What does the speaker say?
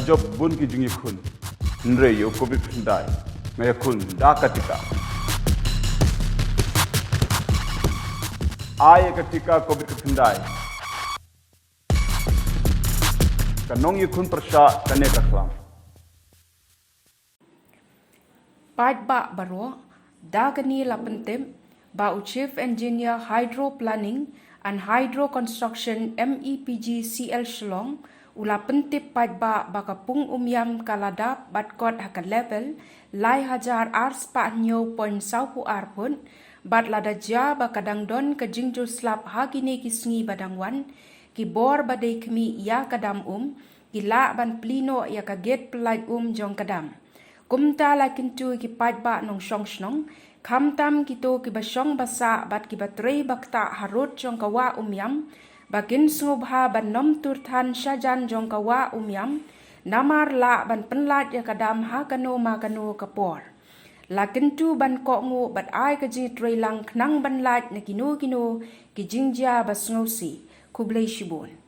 job bun ki jingi khun nre yo covid ndai ngaya khun da katika ay katika covid ndai kanong yi khun persha kane taklam Pat ba baro dagani lapentem ba Chief Engineer Hydro Planning and Hydro Construction Mepdcl Shillong ula pentip pat ba bakapung UMIAM kalada batkot haka level lai hajar ars pa nyo point saupu arpun bat lada ja bakadang don ke jingjo slap hagine kisngi badangwan ki bor badai kemi ya kadam ki la ban plino ya kaget pelait jong kadam kumta la kintu ki pat ba nong shong shnong kamtam kito ki basong basa bat ki batrei bakta harut jong kawa UMIAM bakin sngubha ban nom turthan syajan jong kawa UMIAM namar la ban penlat ya kadam ha kano ma kano kapor la kintu ban ko ngu bat ai ka ji trei lang knang ban lat na kino ki jingja basngausi kublai shibun